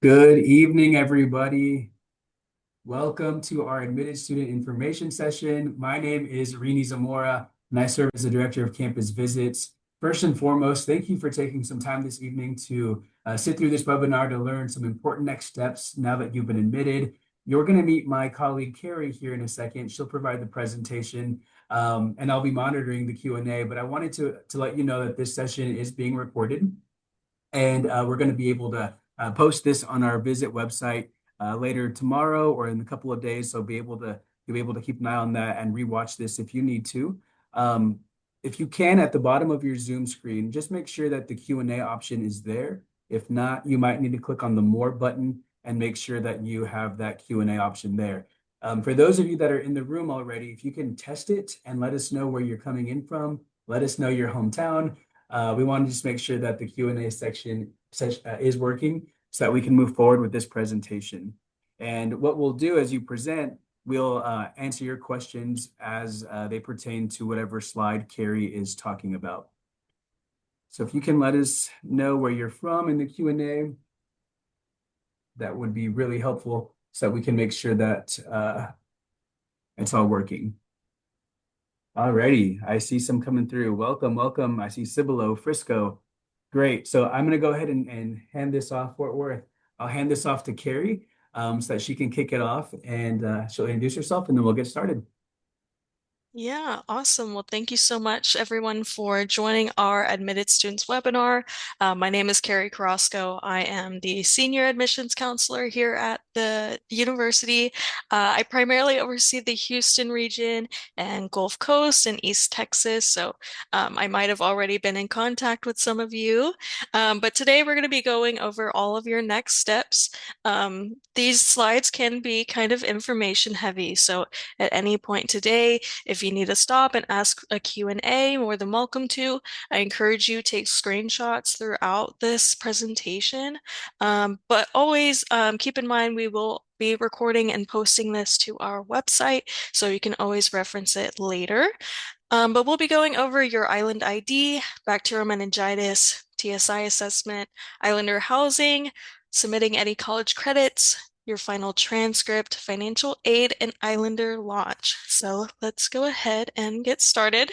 Good evening, everybody. Welcome to our admitted student information session. My name is Rini Zamora, and I serve as the director of campus visits. First and foremost, thank you for taking some time this evening to sit through this webinar to learn some important next steps now that you've been admitted. You're going to meet my colleague Carrie here in a second. She'll provide the presentation, and I'll be monitoring the Q&A. But I wanted to let you know that this session is being recorded. And we're going to be able to post this on our visit website later tomorrow or in a couple of days. So you'll be able to keep an eye on that and rewatch this if you need to. Um, if you can, at the bottom of your Zoom screen, just make sure that the Q&A option is there. If not, you might need to click on the More button and make sure that you have that Q&A option there. For those of you that are in the room already, if you can test it and let us know where you're coming in from, let us know your hometown. We want to just make sure that the Q&A section is working so that we can move forward with this presentation. And what we'll do as you present, we'll answer your questions as they pertain to whatever slide Carrie is talking about. So if you can let us know where you're from in the Q&A, that would be really helpful so that we can make sure that it's all working. Alrighty, I see some coming through. Welcome, welcome. I see Cibolo, Frisco. Great. So I'm going to go ahead and hand this off, Fort Worth. I'll hand this off to Carrie so that she can kick it off and she'll introduce herself and then we'll get started. Yeah, awesome. Well, thank you so much, everyone, for joining our Admitted Students webinar. My name is Carrie Carrasco. I am the Senior Admissions Counselor here at the university. I primarily oversee the Houston region and Gulf Coast and East Texas, so I might have already been in contact with some of you. But today we're going to be going over all of your next steps. These slides can be kind of information heavy, so at any point today, if you need to stop and ask a Q&A, more than welcome to. I encourage you to take screenshots throughout this presentation. But always keep in mind we will be recording and posting this to our website, so you can always reference it later. But we'll be going over your island ID, bacterial meningitis, TSI assessment, islander housing, submitting any college credits, your final transcript, financial aid, and islander launch. So let's go ahead and get started.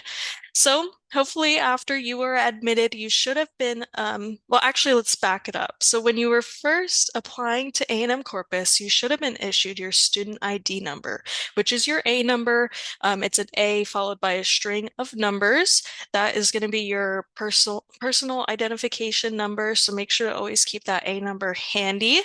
So hopefully after you were admitted, you should have been, well, actually, let's back it up. So when you were first applying to A&M Corpus, you should have been issued your student ID number, which is your A number. It's an A followed by a string of numbers. That is going to be your personal identification number. So make sure to always keep that A number handy.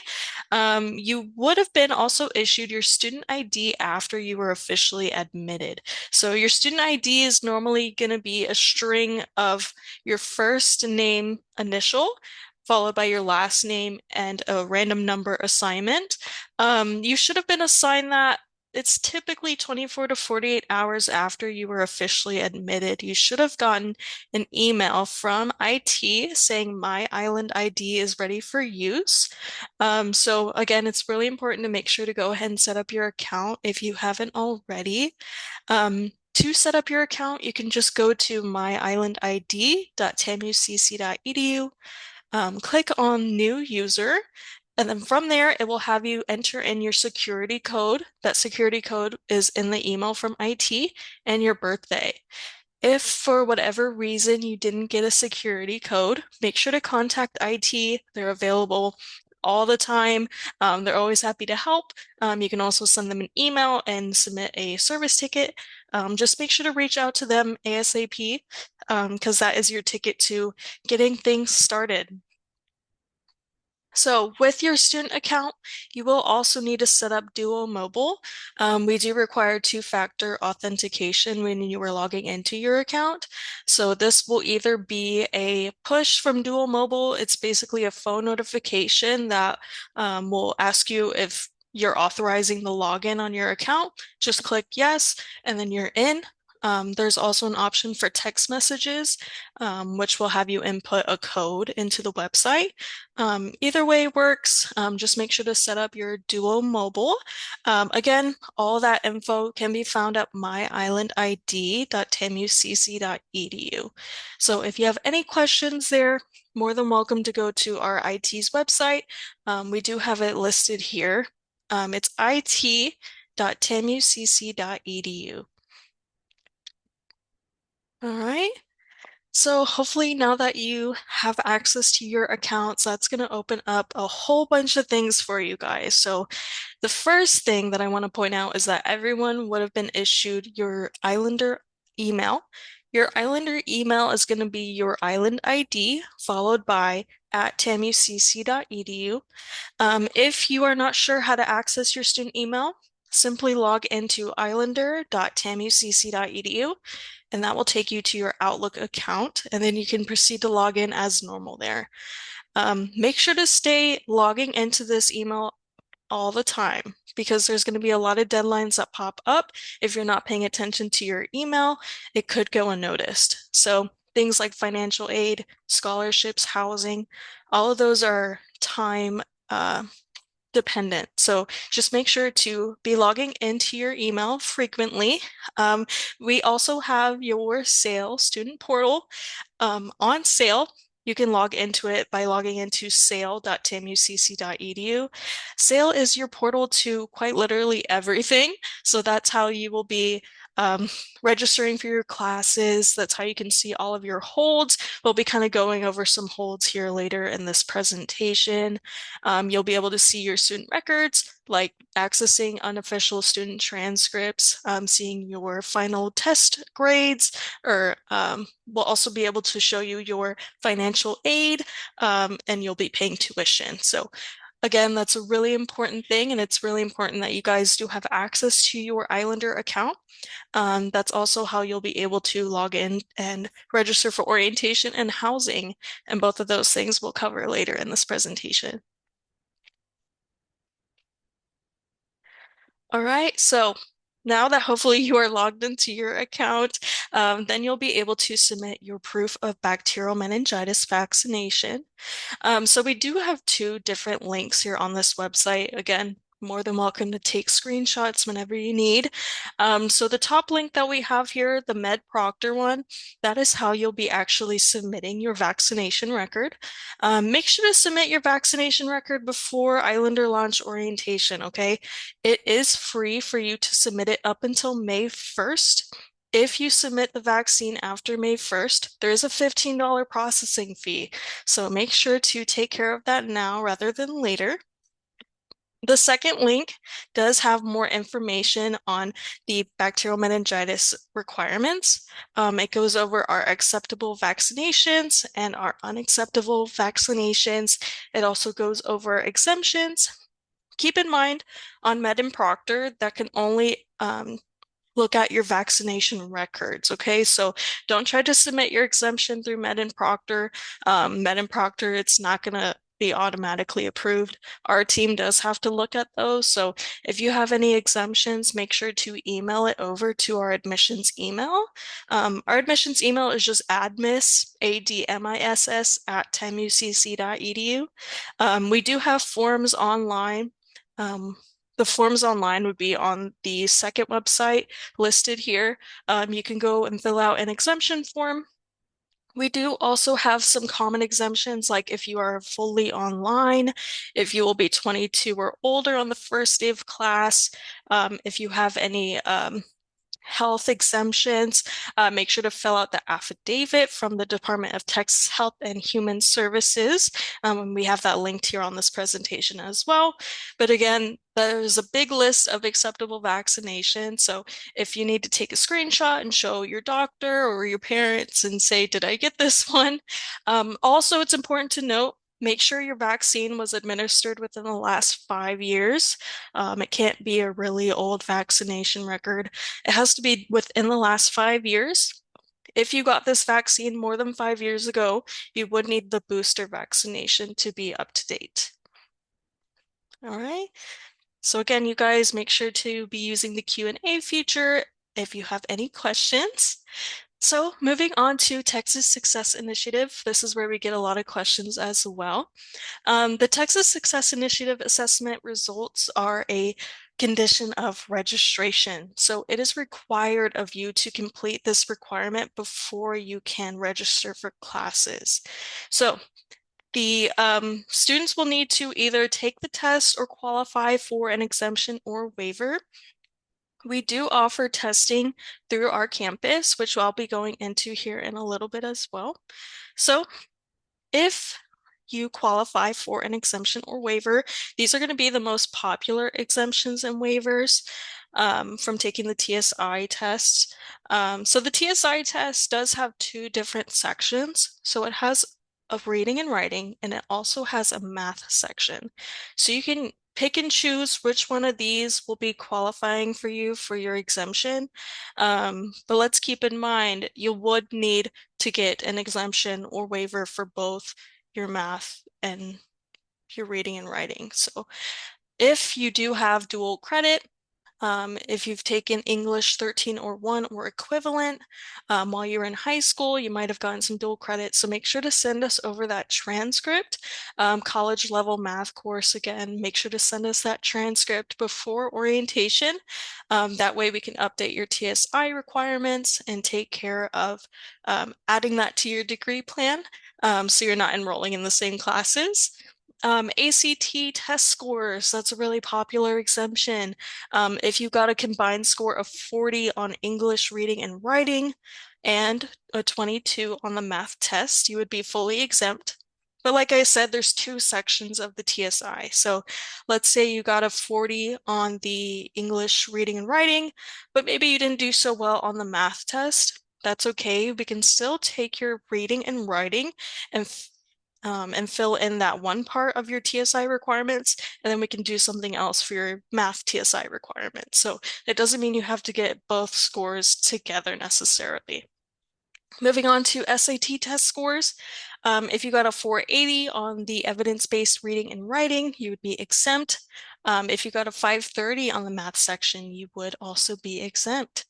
You would have been also issued your student ID after you were officially admitted. So your student ID is normally going to be a string of your first name initial, followed by your last name and a random number assignment. You should have been assigned that. It's typically 24 to 48 hours after you were officially admitted. You should have gotten an email from IT saying my island ID is ready for use. So again, it's really important to make sure to go ahead and set up your account if you haven't already. To set up your account, you can just go to myislandid.tamucc.edu, click on New User, and then from there, it will have you enter in your security code. That security code is in the email from IT and your birthday. If for whatever reason you didn't get a security code, make sure to contact IT. They're available all the time. They're always happy to help. You can also send them an email and submit a service ticket. Just make sure to reach out to them ASAP because that is your ticket to getting things started. So with your student account, you will also need to set up Duo Mobile. We do require two-factor authentication when you are logging into your account. So this will either be a push from Duo Mobile. It's basically a phone notification that will ask you if you're authorizing the login on your account. Just click yes, and then you're in. There's also an option for text messages, which will have you input a code into the website. Either way works. Just make sure to set up your Duo Mobile. Again, all that info can be found at myislandid.tamucc.edu. So if you have any questions there, more than welcome to go to our IT's website. We do have it listed here. It's it.tamucc.edu. All right. So hopefully now that you have access to your accounts, that's going to open up a whole bunch of things for you guys. So the first thing that I want to point out is that everyone would have been issued your Islander email. Your Islander email is going to be your Island ID followed by at tamucc.edu. If you are not sure how to access your student email, simply log into islander.tamucc.edu and that will take you to your Outlook account, and then you can proceed to log in as normal there. Make sure to stay logging into this email all the time because there's going to be a lot of deadlines that pop up. If you're not paying attention to your email, it could go unnoticed. So things like financial aid, scholarships, housing, all of those are time dependent. So just make sure to be logging into your email frequently. We also have your SAIL student portal on SAIL. You can log into it by logging into sail.tamucc.edu. SAIL is your portal to quite literally everything. So that's how you will be um, registering for your classes. That's how you can see all of your holds. We'll be kind of going over some holds here later in this presentation. You'll be able to see your student records, like accessing unofficial student transcripts, seeing your final test grades, or we'll also be able to show you your financial aid, and you'll be paying tuition. So again, that's a really important thing, and it's really important that you guys do have access to your Islander account. That's also how you'll be able to log in and register for orientation and housing, and both of those things we'll cover later in this presentation. All right, so now that hopefully you are logged into your account, then you'll be able to submit your proof of bacterial meningitis vaccination. So we do have two different links here on this website. Again, more than welcome to take screenshots whenever you need. So the top link that we have here, the Med Proctor one, that is how you'll be actually submitting your vaccination record. Make sure to submit your vaccination record before Islander launch orientation, okay? It is free for you to submit it up until May 1st. If you submit the vaccine after May 1st, there is a $15 processing fee. So make sure to take care of that now rather than later. The second link does have more information on the bacterial meningitis requirements. It goes over our acceptable vaccinations and our unacceptable vaccinations. It also goes over exemptions. Keep in mind on Med and Proctor that can only look at your vaccination records, okay? So don't try to submit your exemption through Med and Proctor. Med and Proctor, it's not going to be automatically approved. Our team does have to look at those. So if you have any exemptions, make sure to email it over to our admissions email. Our admissions email is just admiss, ADMISS at tamucc.edu. We do have forms online. The forms online would be on the second website listed here. You can go and fill out an exemption form. We do also have some common exemptions, like if you are fully online, if you will be 22 or older on the first day of class, if you have any health exemptions. Make sure to fill out the affidavit from the Department of Texas Health and Human Services. And we have that linked here on this presentation as well. But again, there's a big list of acceptable vaccinations. So if you need to take a screenshot and show your doctor or your parents and say, did I get this one? Also, it's important to note, make sure your vaccine was administered within the last 5 years. It can't be a really old vaccination record. It has to be within the last 5 years. If you got this vaccine more than 5 years ago, you would need the booster vaccination to be up to date. All right. So again, you guys make sure to be using the Q&A feature if you have any questions. So moving on to Texas Success Initiative, this is where we get a lot of questions as well. The Texas Success Initiative assessment results are a condition of registration. So it is required of you to complete this requirement before you can register for classes. So The students will need to either take the test or qualify for an exemption or waiver. We do offer testing through our campus, which I'll be going into here in a little bit as well. So if you qualify for an exemption or waiver, these are going to be the most popular exemptions and waivers from taking the TSI test. So the TSI test does have two different sections. So it has a reading and writing, and it also has a math section. So you can pick and choose which one of these will be qualifying for you for your exemption. But let's keep in mind, you would need to get an exemption or waiver for both your math and your reading and writing. So if you do have dual credit, if you've taken English 13 or 1 or equivalent while you're in high school, you might have gotten some dual credit. So make sure to send us over that transcript. College level math course, again, make sure to send us that transcript before orientation. That way we can update your TSI requirements and take care of adding that to your degree plan so you're not enrolling in the same classes. ACT test scores, that's a really popular exemption. If you got a combined score of 40 on English reading and writing and a 22 on the math test, you would be fully exempt. But like I said, there's two sections of the TSI. So let's say you got a 40 on the English reading and writing, but maybe you didn't do so well on the math test. That's okay. We can still take your reading and writing and and fill in that one part of your TSI requirements, and then we can do something else for your math TSI requirements. So it doesn't mean you have to get both scores together necessarily. Moving on to SAT test scores. If you got a 480 on the evidence-based reading and writing, you would be exempt. If you got a 530 on the math section, you would also be exempt.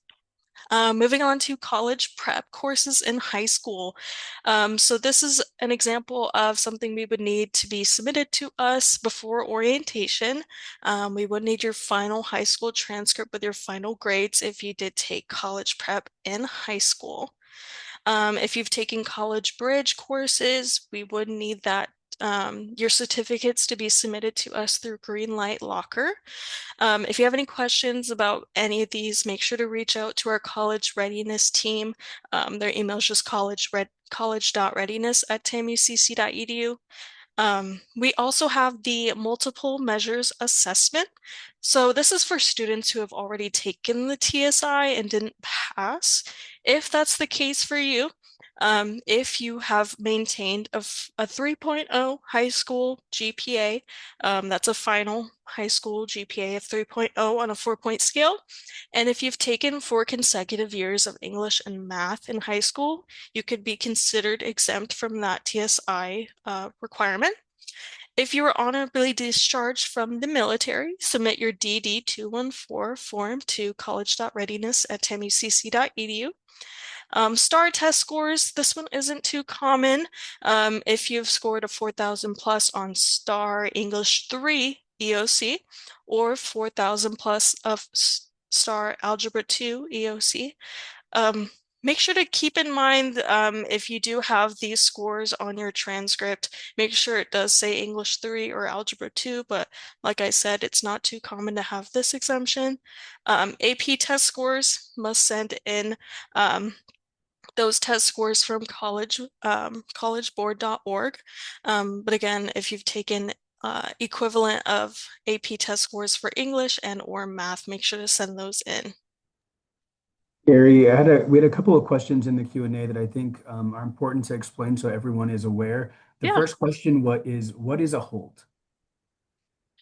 Moving on to college prep courses in high school. So this is an example of something we would need to be submitted to us before orientation. We would need your final high school transcript with your final grades if you did take college prep in high school. If you've taken college bridge courses, we would need that your certificates to be submitted to us through Greenlight Locker. If you have any questions about any of these, make sure to reach out to our college readiness team. Their email is just college.readiness@tamucc.edu. We also have the multiple measures assessment. So this is for students who have already taken the TSI and didn't pass. If that's the case for you, if you have maintained a 3.0 high school GPA, that's a final high school GPA of 3.0 on a 4-point scale. And if you've taken 4 consecutive years of English and math in high school, you could be considered exempt from that TSI requirement. If you were honorably discharged from the military, submit your DD-214 form to college.readiness@tamucc.edu. STAR test scores, this one isn't too common. If you've scored a 4,000 plus on STAR English 3 EOC or 4,000 plus of STAR Algebra 2 EOC, make sure to keep in mind if you do have these scores on your transcript, make sure it does say English 3 or Algebra 2, but like I said, it's not too common to have this exemption. AP test scores must send in those test scores from collegeboard.org. But again, if you've taken equivalent of AP test scores for English and or math, make sure to send those in. Gary, we had a couple of questions in the Q&A that I think are important to explain so everyone is aware. The Yeah. first question, what is a hold?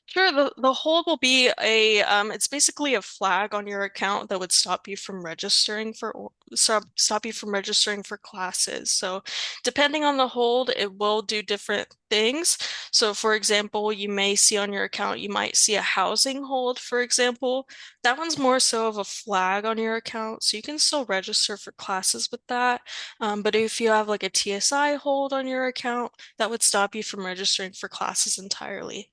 Sure, the hold will be it's basically a flag on your account that would stop you from registering for stop you from registering for classes. So depending on the hold, it will do different things. So for example, you may see on your account, you might see a housing hold, for example. That one's more so of a flag on your account, so you can still register for classes with that. But if you have like a TSI hold on your account, that would stop you from registering for classes entirely.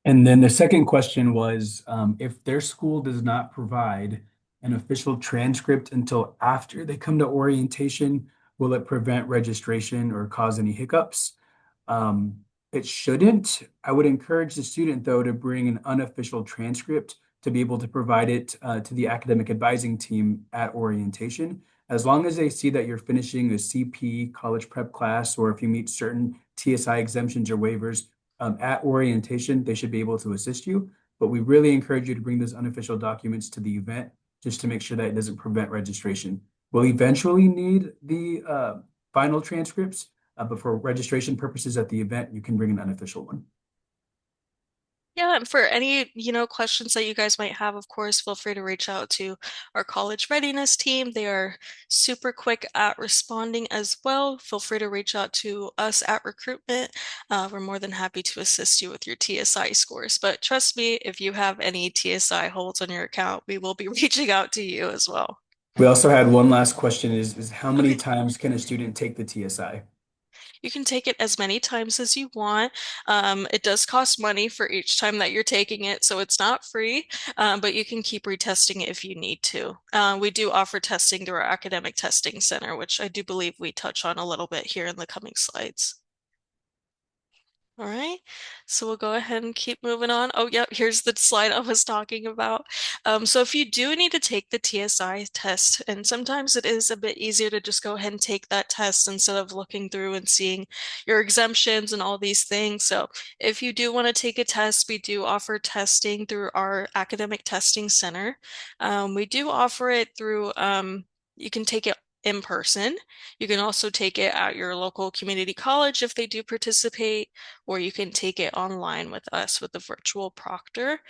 And then the second question was, if their school does not provide an official transcript until after they come to orientation, Will it prevent registration or cause any hiccups? Um, it shouldn't. I would encourage the student, though, to bring an unofficial transcript to be able to provide it to the academic advising team at orientation. As long as they see that you're finishing a CP college prep class, or if you meet certain TSI exemptions or waivers at orientation, they should be able to assist you. But we really encourage you to bring those unofficial documents to the event just to make sure that it doesn't prevent registration. We'll eventually need the final transcripts, but for registration purposes at the event, you can bring an unofficial one. Yeah, and for any, questions that you guys might have, of course, feel free to reach out to our college readiness team. They are super quick at responding as well. Feel free to reach out to us at recruitment. We're more than happy to assist you with your TSI scores. But trust me, if you have any TSI holds on your account, we will be reaching out to you as well. We also had one last question is how many Okay. times can a student take the TSI? You can take it as many times as you want. It does cost money for each time that you're taking it, so it's not free, but you can keep retesting it if you need to. We do offer testing through our academic testing center, which I do believe we touch on a little bit here in the coming slides. All right, so we'll go ahead and keep moving on. Oh, yep, here's the slide I was talking about. So if you do need to take the TSI test, and sometimes it is a bit easier to just go ahead and take that test instead of looking through and seeing your exemptions and all these things. So if you do want to take a test, we do offer testing through our academic testing center. We do offer it through, you can take it in person. You can also take it at your local community college if they do participate, or you can take it online with us with the virtual proctor.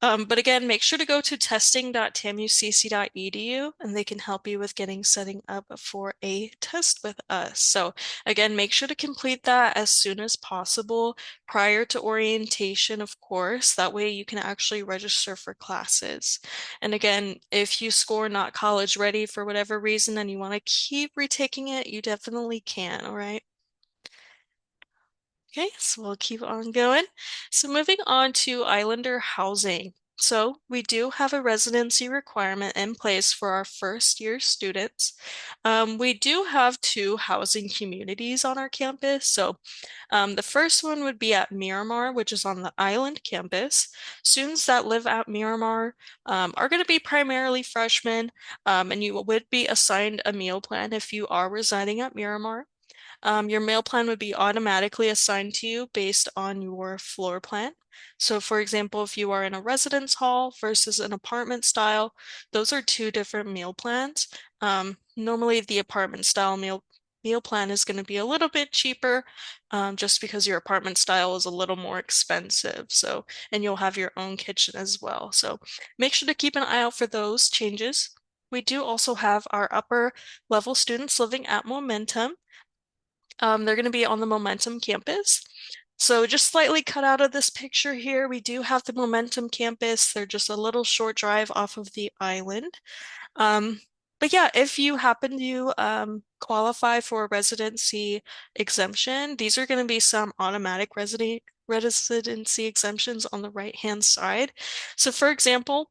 But again, make sure to go to testing.tamucc.edu and they can help you with setting up for a test with us. So again, make sure to complete that as soon as possible prior to orientation, of course. That way you can actually register for classes. And again, if you score not college ready for whatever reason and you want to keep retaking it, you definitely can, all right? Okay, so we'll keep on going. So moving on to Islander housing. So we do have a residency requirement in place for our first year students. We do have two housing communities on our campus. So the first one would be at Miramar, which is on the island campus. Students that live at Miramar are going to be primarily freshmen, and you would be assigned a meal plan if you are residing at Miramar. Your meal plan would be automatically assigned to you based on your floor plan. So, for example, if you are in a residence hall versus an apartment style, those are two different meal plans. Normally, the apartment style meal plan is going to be a little bit cheaper, just because your apartment style is a little more expensive. So, and you'll have your own kitchen as well. So, make sure to keep an eye out for those changes. We do also have our upper level students living at Momentum. They're going to be on the Momentum campus. So just slightly cut out of this picture here, we do have the Momentum campus. They're just a little short drive off of the island. Um, but yeah, if you happen to qualify for a residency exemption, these are going to be some automatic residency exemptions on the right-hand side. So for example,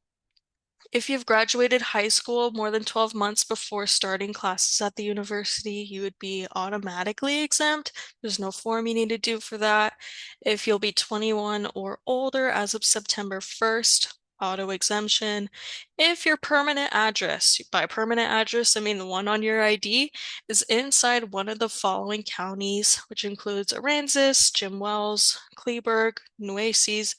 if you've graduated high school more than 12 months before starting classes at the university, you would be automatically exempt. There's no form you need to do for that. If you'll be 21 or older as of September 1st, auto exemption. If your permanent address, by permanent address, I mean the one on your ID, is inside one of the following counties, which includes Aransas, Jim Wells, Kleberg, Nueces,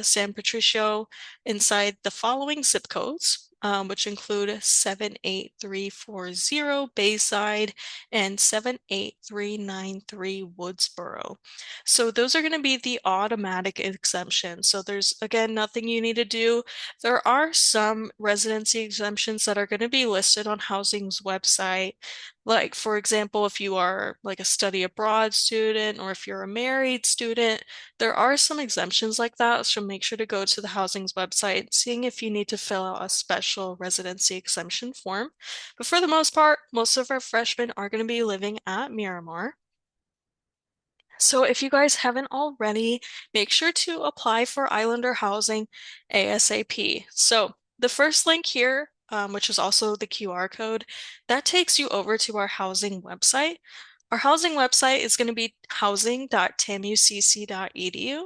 San Patricio, inside the following zip codes, which include 78340 Bayside and 78393 Woodsboro. So those are going to be the automatic exemptions. So there's, again, nothing you need to do. There are some residency exemptions that are going to be listed on Housing's website. Like, for example, if you are like a study abroad student or if you're a married student, there are some exemptions like that, so make sure to go to the Housing's website, seeing if you need to fill out a special residency exemption form. But for the most part, most of our freshmen are going to be living at Miramar. So if you guys haven't already, make sure to apply for Islander housing ASAP. So the first link here which is also the QR code. That takes you over to our housing website. Our housing website is going to be housing.tamucc.edu.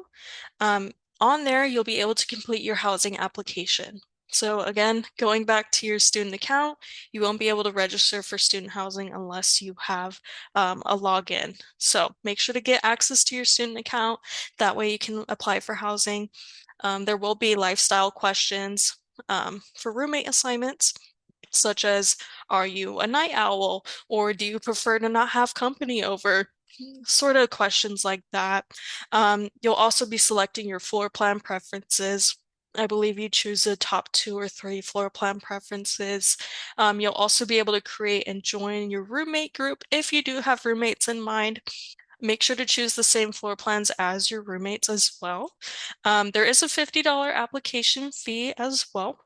Um, on there, you'll be able to complete your housing application. So again, going back to your student account, you won't be able to register for student housing unless you have a login. So make sure to get access to your student account. That way you can apply for housing. There will be lifestyle questions for roommate assignments, such as, are you a night owl or do you prefer to not have company over? Sort of questions like that. You'll also be selecting your floor plan preferences. I believe you choose the top 2 or 3 floor plan preferences. You'll also be able to create and join your roommate group if you do have roommates in mind. Make sure to choose the same floor plans as your roommates as well. There is a $50 application fee as well.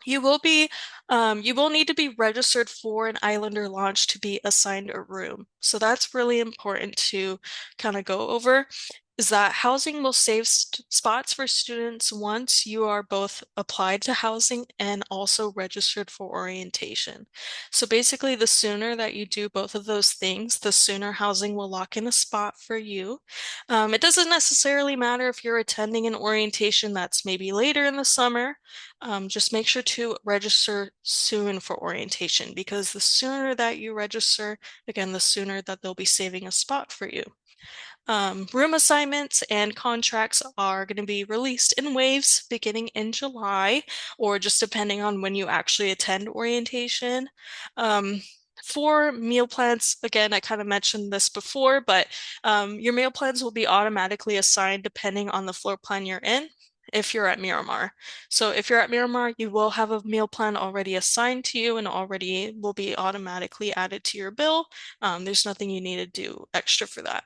You will be, you will need to be registered for an Islander launch to be assigned a room. So that's really important to kind of go over, is that housing will save spots for students once you are both applied to housing and also registered for orientation. So basically, the sooner that you do both of those things, the sooner housing will lock in a spot for you. It doesn't necessarily matter if you're attending an orientation that's maybe later in the summer. Just make sure to register soon for orientation, because the sooner that you register, again, the sooner that they'll be saving a spot for you. Room assignments and contracts are going to be released in waves beginning in July, or just depending on when you actually attend orientation. Um, for meal plans, again, I kind of mentioned this before, but your meal plans will be automatically assigned depending on the floor plan you're in if you're at Miramar. So if you're at Miramar, you will have a meal plan already assigned to you and already will be automatically added to your bill. There's nothing you need to do extra for that.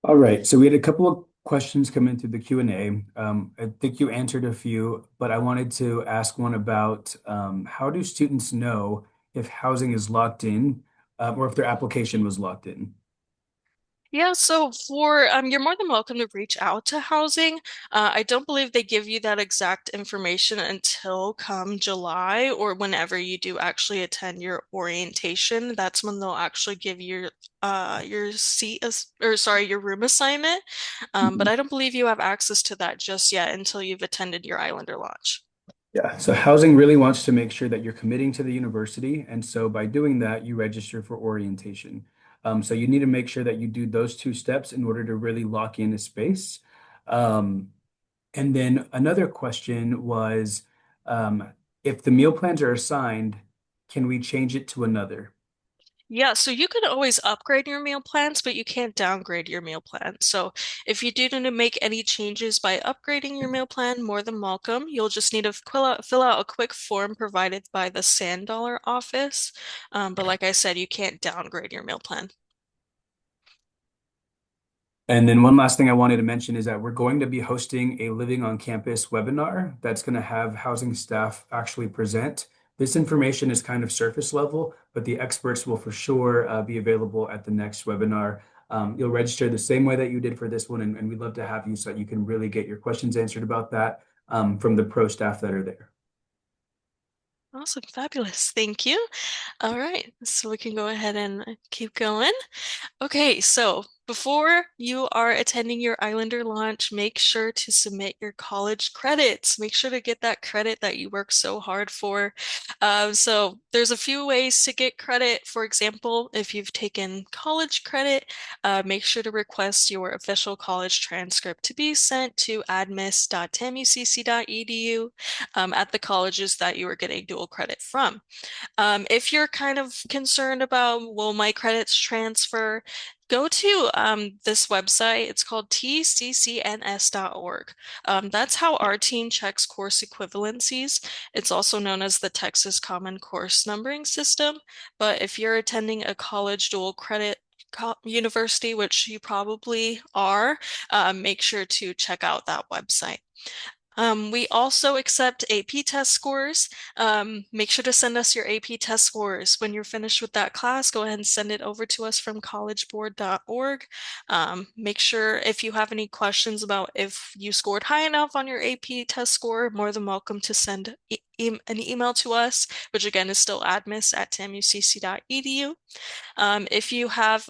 All right, so we had a couple of questions come in through the Q&A. I think you answered a few, but I wanted to ask one about how do students know if housing is locked in or if their application was locked in? Yeah, so for you're more than welcome to reach out to housing. I don't believe they give you that exact information until come July or whenever you do actually attend your orientation. That's when they'll actually give you your seat as or sorry, your room assignment. But Mhm. I don't believe you have access to that just yet until you've attended your Islander launch. Yeah, so housing really wants to make sure that you're committing to the university. And so by doing that, you register for orientation. So you need to make sure that you do those two steps in order to really lock in a space. Um, and then another question was, if the meal plans are assigned, can we change it to another? Yeah, so you can always upgrade your meal plans, but you can't downgrade your meal plan. So if you do need to make any changes by upgrading your meal plan, more than welcome. You'll just need to fill out a quick form provided by the Sand Dollar office. But like I said, you can't downgrade your meal plan. And then one last thing I wanted to mention is that we're going to be hosting a Living on Campus webinar that's going to have housing staff actually present. This information is kind of surface level, but the experts will for sure be available at the next webinar. You'll register the same way that you did for this one, and we'd love to have you so that you can really get your questions answered about that from the pro staff that are there. Awesome, fabulous. Thank you. All right, so we can go ahead and keep going. Okay, so before you are attending your Islander launch, make sure to submit your college credits. Make sure to get that credit that you work so hard for. So there's a few ways to get credit. For example, if you've taken college credit, make sure to request your official college transcript to be sent to admis.tamucc.edu at the colleges that you are getting dual credit from. If you're kind of concerned about, will my credits transfer? Go to this website. It's called tccns.org. That's how our team checks course equivalencies. It's also known as the Texas Common Course Numbering System. But if you're attending a college dual credit university, which you probably are, make sure to check out that website. We also accept AP test scores. Make sure to send us your AP test scores. When you're finished with that class, go ahead and send it over to us from collegeboard.org. Make sure if you have any questions about if you scored high enough on your AP test score, more than welcome to send an email to us, which again is still admis@tamucc.edu. If you have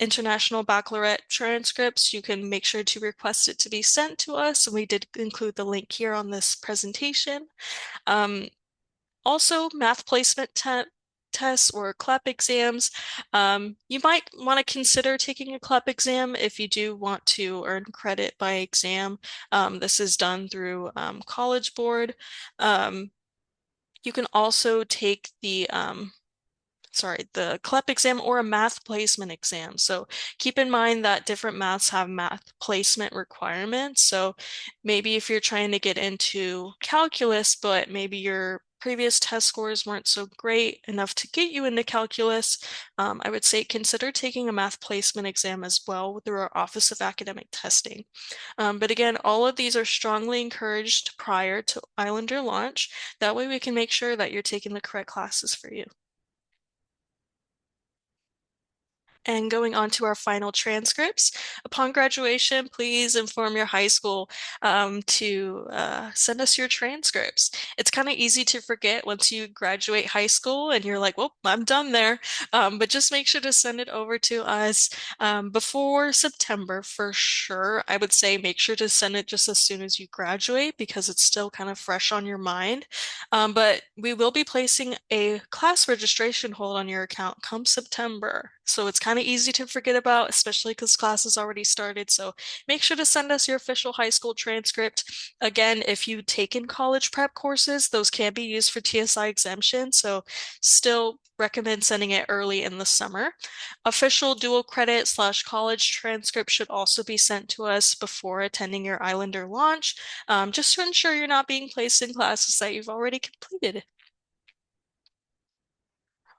international baccalaureate transcripts, you can make sure to request it to be sent to us. And we did include the link here on this presentation. Um, Also, math placement tests or CLEP exams. You might want to consider taking a CLEP exam if you do want to earn credit by exam. This is done through College Board. You can also take the CLEP exam or a math placement exam. So keep in mind that different maths have math placement requirements. So maybe if you're trying to get into calculus, but maybe your previous test scores weren't so great enough to get you into calculus, I would say consider taking a math placement exam as well through our Office of Academic Testing. But again, all of these are strongly encouraged prior to Islander launch. That way we can make sure that you're taking the correct classes for you. And going on to our final transcripts. Upon graduation, please inform your high school to send us your transcripts. It's kind of easy to forget once you graduate high school and you're like, well, I'm done there. But just make sure to send it over to us before September for sure. I would say make sure to send it just as soon as you graduate because it's still kind of fresh on your mind. But we will be placing a class registration hold on your account come September. So it's kind of easy to forget about, especially because class has already started. So make sure to send us your official high school transcript. Again, if you've taken college prep courses, those can be used for TSI exemption. So still recommend sending it early in the summer. Official dual credit / college transcript should also be sent to us before attending your Islander launch, just to ensure you're not being placed in classes that you've already completed.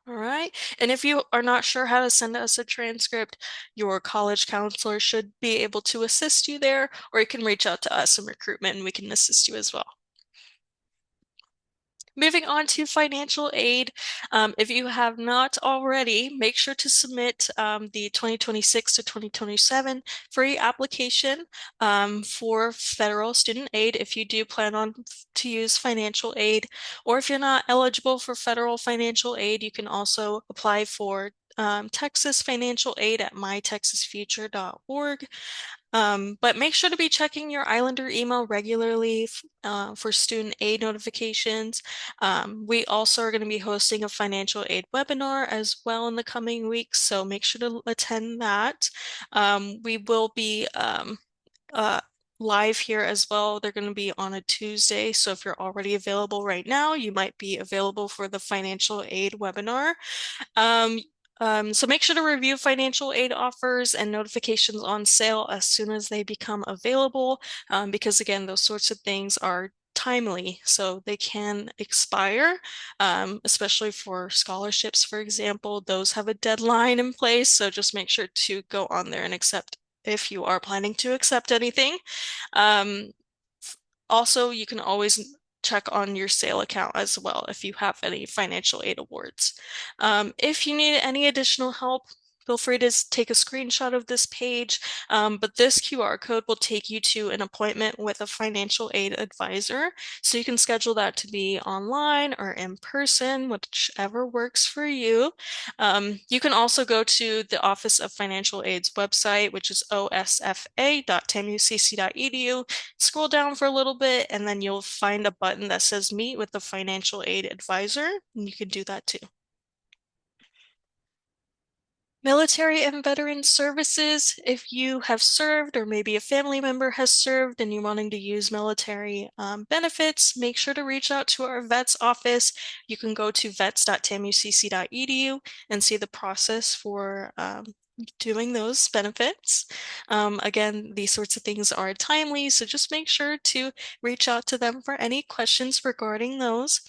All right. And if you are not sure how to send us a transcript, your college counselor should be able to assist you there, or you can reach out to us in recruitment and we can assist you as well. Moving on to financial aid. If you have not already, make sure to submit the 2026 to 2027 free application for federal student aid if you do plan on to use financial aid, or if you're not eligible for federal financial aid, you can also apply for Texas financial aid at mytexasfuture.org. But make sure to be checking your Islander email regularly for student aid notifications. We also are going to be hosting a financial aid webinar as well in the coming weeks, so make sure to attend that. We will be uh, live here as well. They're going to be on a Tuesday, so if you're already available right now, you might be available for the financial aid webinar. Um, so make sure to review financial aid offers and notifications on sale as soon as they become available, because again, those sorts of things are timely, so they can expire, especially for scholarships, for example. Those have a deadline in place, so just make sure to go on there and accept if you are planning to accept anything. Um, Also, you can always check on your sale account as well if you have any financial aid awards. If you need any additional help, feel free to take a screenshot of this page, but this QR code will take you to an appointment with a financial aid advisor. So you can schedule that to be online or in person, whichever works for you. You can also go to the Office of Financial Aid's website, which is osfa.tamucc.edu. Scroll down for a little bit, and then you'll find a button that says Meet with the Financial Aid Advisor, and you can do that too. Military and veteran services, if you have served or maybe a family member has served and you're wanting to use military benefits, make sure to reach out to our vets office. You can go to vets.tamucc.edu and see the process for doing those benefits. Again, these sorts of things are timely, so just make sure to reach out to them for any questions regarding those.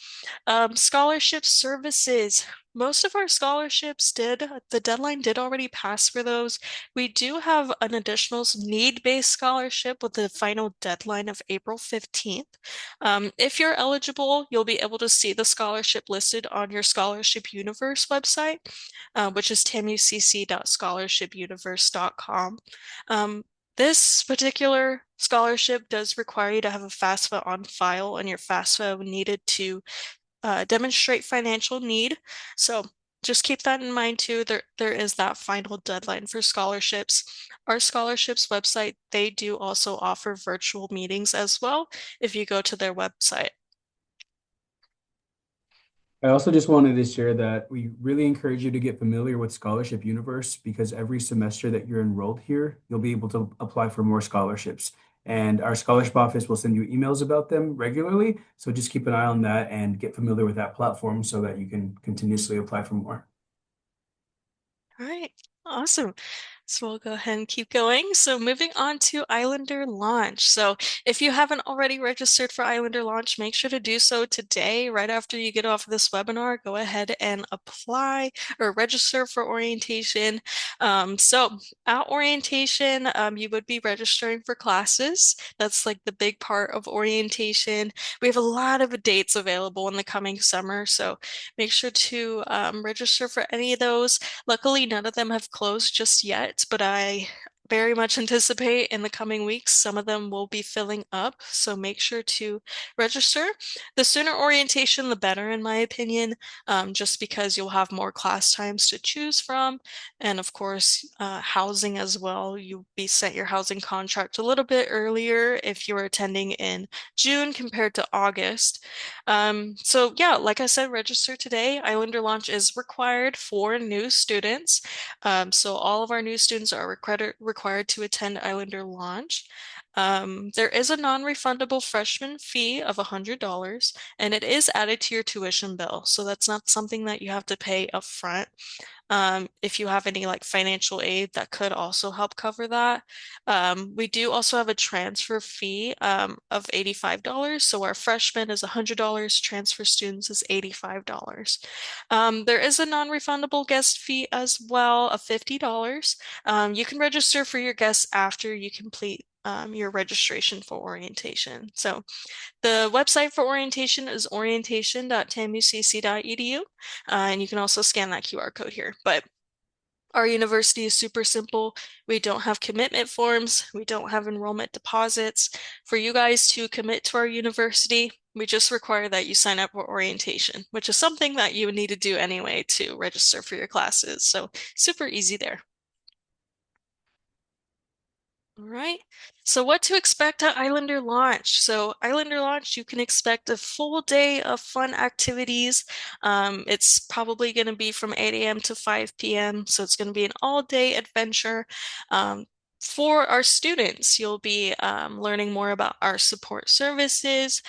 Scholarship services. most of our scholarships did. The deadline did already pass for those. We do have an additional need-based scholarship with the final deadline of April 15th. If you're eligible, you'll be able to see the scholarship listed on your Scholarship Universe website, which is tamucc.scholarshipuniverse.com. Um, this particular scholarship does require you to have a FAFSA on file, and your FAFSA needed to demonstrate financial need. So just keep that in mind too. There is that final deadline for scholarships. Our scholarships website, they do also offer virtual meetings as well if you go to their website. I also just wanted to share that we really encourage you to get familiar with Scholarship Universe because every semester that you're enrolled here, you'll be able to apply for more scholarships. And our scholarship office will send you emails about them regularly. So just keep an eye on that and get familiar with that platform so that you can continuously apply for more. All right, awesome. So we'll go ahead and keep going. So moving on to Islander Launch. So if you haven't already registered for Islander Launch, make sure to do so today, right after you get off of this webinar. Go ahead and apply or register for orientation. So at orientation, you would be registering for classes. That's like the big part of orientation. We have a lot of dates available in the coming summer, so make sure to register for any of those. Luckily, none of them have closed just yet, but I very much anticipate in the coming weeks some of them will be filling up. So make sure to register. The sooner orientation, the better, in my opinion, just because you'll have more class times to choose from. And of course, housing as well. You'll be sent your housing contract a little bit earlier if you're attending in June compared to August. So yeah, like I said, register today. Islander Launch is required for new students. So all of our new students are required to attend Islander Launch. There is a non-refundable freshman fee of $100, and it is added to your tuition bill. So that's not something that you have to pay upfront. If you have any like financial aid, that could also help cover that. We do also have a transfer fee of $85. So our freshman is $100, transfer students is $85. There is a non-refundable guest fee as well of $50. You can register for your guests after you complete your registration for orientation. So the website for orientation is orientation.tamucc.edu, and you can also scan that QR code here. But our university is super simple. We don't have commitment forms. We don't have enrollment deposits. For you guys to commit to our university, we just require that you sign up for orientation, which is something that you would need to do anyway to register for your classes. So super easy there. All right. So what to expect at Islander Launch? So Islander Launch, you can expect a full day of fun activities. It's probably going to be from 8 a.m. to 5 p.m. So it's going to be an all-day adventure. For our students, you'll be learning more about our support services,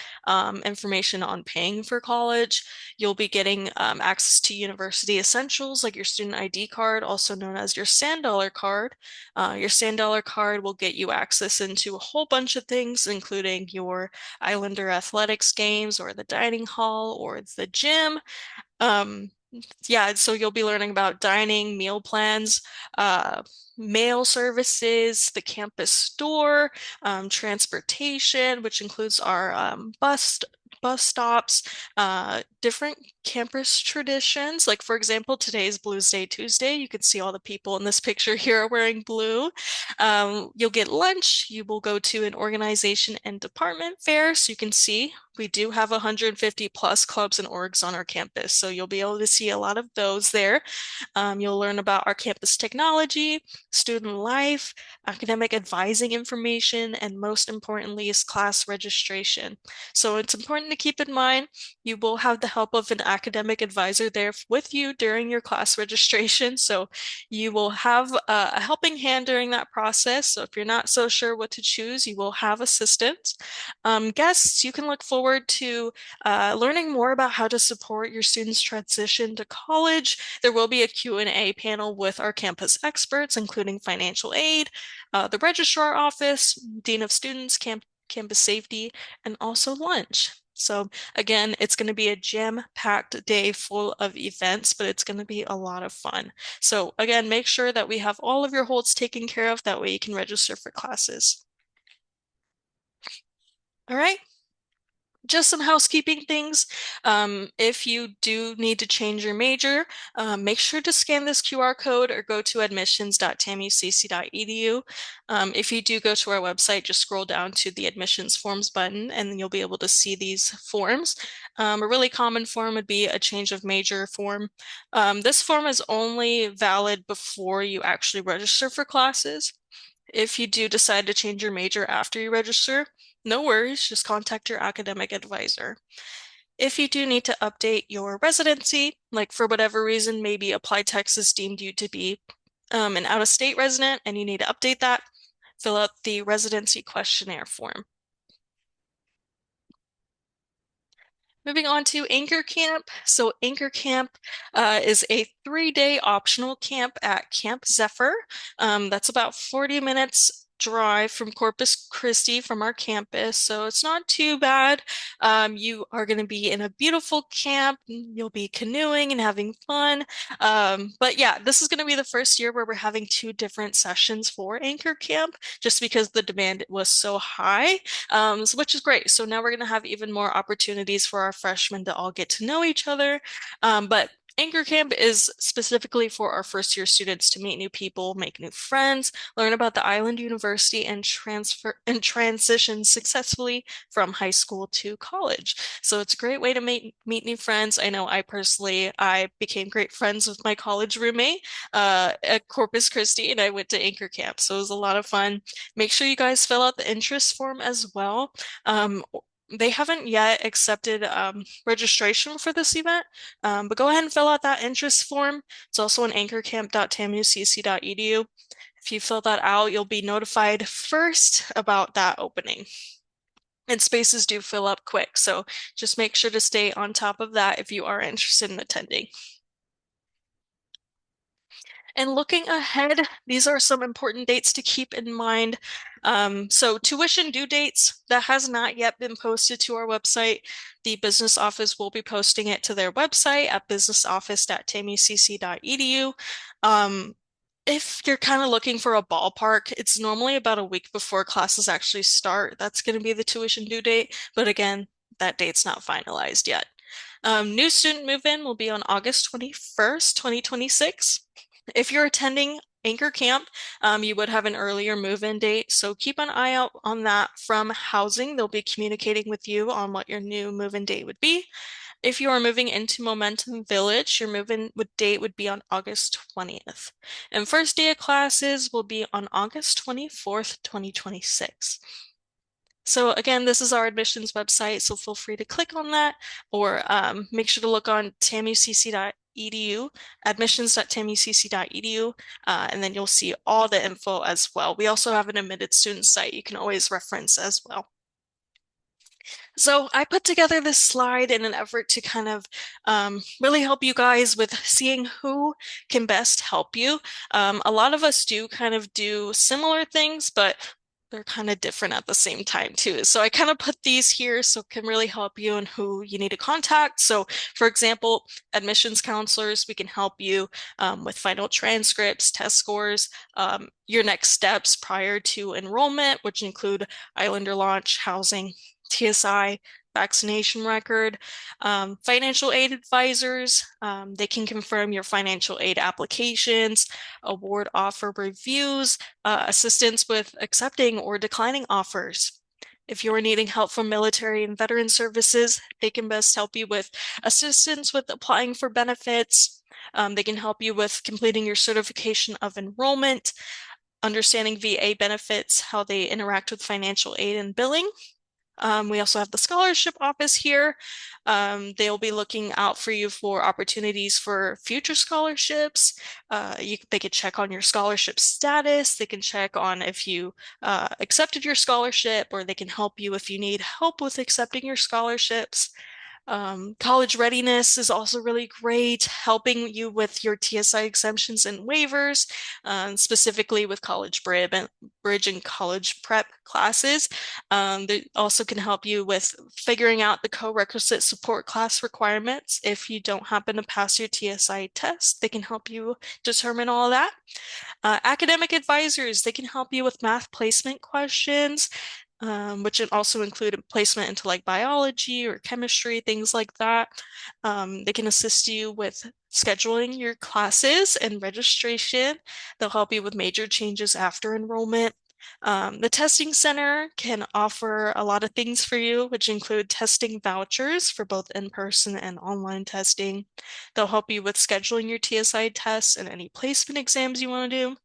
information on paying for college. You'll be getting access to university essentials like your student ID card, also known as your $100 card. Your $100 card will get you access into a whole bunch of things, including your Islander athletics games or the dining hall or the gym. Um, yeah, so you'll be learning about dining, meal plans, uh, mail services, the campus store, transportation, which includes our bus stops, different campus traditions. Like for example, today's Blues Day Tuesday. You can see all the people in this picture here are wearing blue. You'll get lunch. You will go to an organization and department fair, so you can see we do have 150 plus clubs and orgs on our campus, so you'll be able to see a lot of those there. You'll learn about our campus technology, student life, academic advising information, and most importantly is class registration. So it's important to keep in mind you will have the help of an academic advisor there with you during your class registration. So you will have a helping hand during that process. So if you're not so sure what to choose, you will have assistance. Guests, you can look forward to learning more about how to support your students' transition to college. There will be a Q&A panel with our campus experts, including financial aid, the registrar office, dean of students, campus safety, and also lunch. So again, it's going to be a jam-packed day full of events, but it's going to be a lot of fun. So again, make sure that we have all of your holds taken care of. That way you can register for classes. All right. Just some housekeeping things. If you do need to change your major, make sure to scan this QR code or go to admissions.tamucc.edu. If you do go to our website, just scroll down to the admissions forms button and you'll be able to see these forms. A really common form would be a change of major form. This form is only valid before you actually register for classes. If you do decide to change your major after you register, no worries, just contact your academic advisor. If you do need to update your residency, like for whatever reason, maybe Applied Texas deemed you to be an out-of-state resident and you need to update that, fill out the residency questionnaire form. Moving on to Anchor Camp. So Anchor Camp is a 3-day optional camp at Camp Zephyr. That's about 40 minutes drive from Corpus Christi from our campus, so it's not too bad. You are going to be in a beautiful camp. You'll be canoeing and having fun. But yeah, this is going to be the first year where we're having 2 different sessions for Anchor Camp, just because the demand was so high, which is great. So now we're going to have even more opportunities for our freshmen to all get to know each other. But Anchor Camp is specifically for our first year students to meet new people, make new friends, learn about the island university, and transition successfully from high school to college. So it's a great way to meet new friends. I know I became great friends with my college roommate at Corpus Christi, and I went to Anchor Camp. So it was a lot of fun. Make sure you guys fill out the interest form as well. They haven't yet accepted registration for this event, but go ahead and fill out that interest form. It's also on anchorcamp.tamucc.edu. If you fill that out, you'll be notified first about that opening. And spaces do fill up quick, so just make sure to stay on top of that if you are interested in attending. And looking ahead, these are some important dates to keep in mind. So tuition due dates, that has not yet been posted to our website. The business office will be posting it to their website at businessoffice.tamucc.edu. If you're kind of looking for a ballpark, it's normally about a week before classes actually start. That's going to be the tuition due date. But again, that date's not finalized yet. New student move-in will be on August 21st, 2026. If you're attending Anchor Camp, you would have an earlier move-in date, so keep an eye out on that from housing. They'll be communicating with you on what your new move-in date would be. If you are moving into Momentum Village, your move-in date would be on August 20th. And first day of classes will be on August 24th, 2026. So again, this is our admissions website, so feel free to click on that or make sure to look on tamucc.edu, admissions.tamucc.edu, and then you'll see all the info as well. We also have an admitted student site you can always reference as well. So I put together this slide in an effort to kind of really help you guys with seeing who can best help you. A lot of us do kind of do similar things, but they're kind of different at the same time too. So I kind of put these here so it can really help you and who you need to contact. So for example, admissions counselors, we can help you with final transcripts, test scores, your next steps prior to enrollment, which include Islander launch, housing, TSI, vaccination record, financial aid advisors. They can confirm your financial aid applications, award offer reviews, assistance with accepting or declining offers. If you're needing help from military and veteran services, they can best help you with assistance with applying for benefits. They can help you with completing your certification of enrollment, understanding VA benefits, how they interact with financial aid and billing. We also have the scholarship office here. They'll be looking out for you for opportunities for future scholarships. They could check on your scholarship status. They can check on if you accepted your scholarship, or they can help you if you need help with accepting your scholarships. College readiness is also really great, helping you with your TSI exemptions and waivers, specifically with bridge and college prep classes. They also can help you with figuring out the co-requisite support class requirements. If you don't happen to pass your TSI test, they can help you determine all that. Academic advisors, they can help you with math placement questions, which also include placement into like biology or chemistry, things like that. They can assist you with scheduling your classes and registration. They'll help you with major changes after enrollment. The testing center can offer a lot of things for you, which include testing vouchers for both in-person and online testing. They'll help you with scheduling your TSI tests and any placement exams you want to do.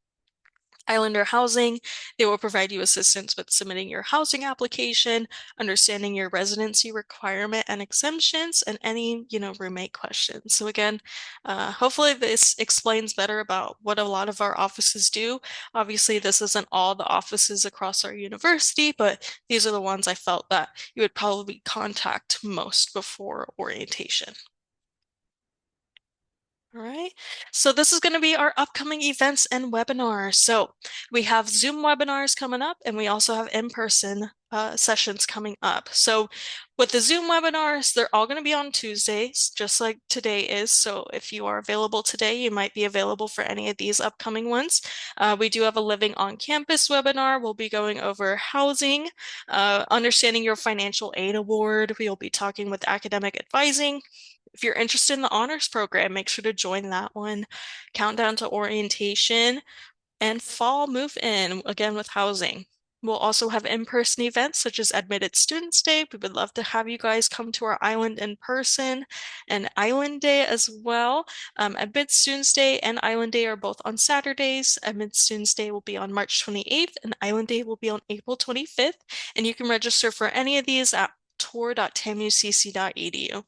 Islander Housing, they will provide you assistance with submitting your housing application, understanding your residency requirement and exemptions, and any, roommate questions. So again, hopefully this explains better about what a lot of our offices do. Obviously, this isn't all the offices across our university, but these are the ones I felt that you would probably contact most before orientation. All right. So this is going to be our upcoming events and webinars. So we have Zoom webinars coming up, and we also have in-person sessions coming up. So with the Zoom webinars, they're all going to be on Tuesdays, just like today is. So if you are available today, you might be available for any of these upcoming ones. We do have a Living on Campus webinar. We'll be going over housing, understanding your financial aid award. We'll be talking with academic advising. If you're interested in the honors program, make sure to join that one. Countdown to orientation and fall move in again with housing. We'll also have in-person events such as Admitted Students Day. We would love to have you guys come to our island in person, and Island Day as well. Admitted Students Day and Island Day are both on Saturdays. Admitted Students Day will be on March 28th, and Island Day will be on April 25th. And you can register for any of these at tour.tamucc.edu.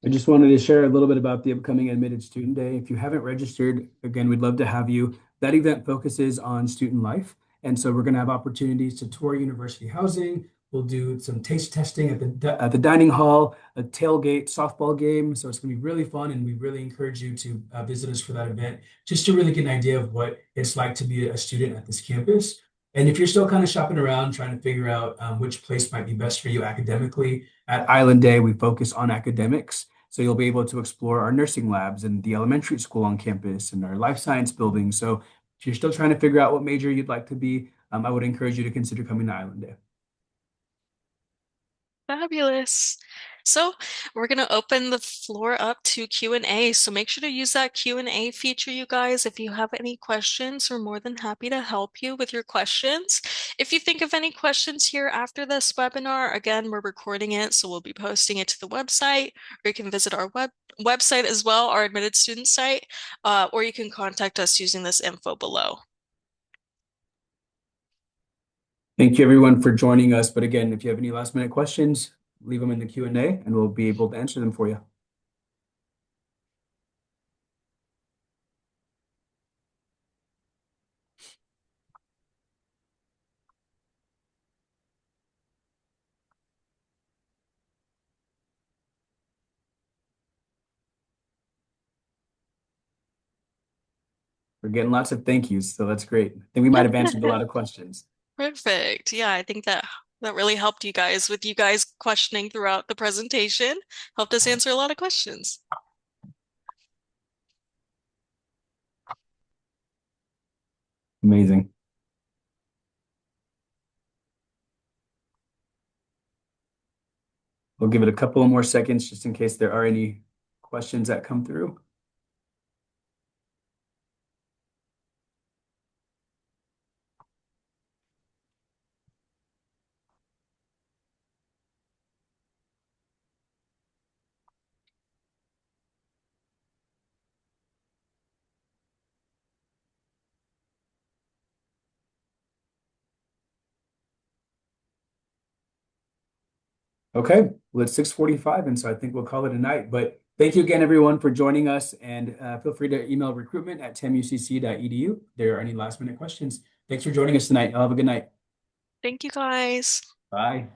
I just wanted to share a little bit about the upcoming Admitted Student Day. If you haven't registered, again, we'd love to have you. That event focuses on student life. And so we're going to have opportunities to tour university housing. We'll do some taste testing at the dining hall, a tailgate softball game. So it's going to be really fun. And we really encourage you to visit us for that event, just to really get an idea of what it's like to be a student at this campus. And if you're still kind of shopping around, trying to figure out which place might be best for you academically, at Island Day, we focus on academics. So you'll be able to explore our nursing labs and the elementary school on campus and our life science building. So if you're still trying to figure out what major you'd like to be, I would encourage you to consider coming to Island Day. Fabulous. So we're going to open the floor up to Q&A. So make sure to use that Q&A feature, you guys. If you have any questions, we're more than happy to help you with your questions. If you think of any questions here after this webinar, again, we're recording it, so we'll be posting it to the website, or you can visit our website as well, our admitted student site, or you can contact us using this info below. Thank you everyone for joining us. But again, if you have any last minute questions, leave them in the Q&A and we'll be able to answer them for you. We're getting lots of thank yous, so that's great. I think we might have answered a lot of questions. Perfect. Yeah, I think that really helped you guys with you guys questioning throughout the presentation. Helped us answer a lot of questions. Amazing. We'll give it a couple of more seconds just in case there are any questions that come through. Okay, well, it's 6:45, and so I think we'll call it a night. But thank you again, everyone, for joining us, and feel free to email recruitment@tamucc.edu if there are any last minute questions. Thanks for joining us tonight. Y'all have a good night. Thank you guys. Bye.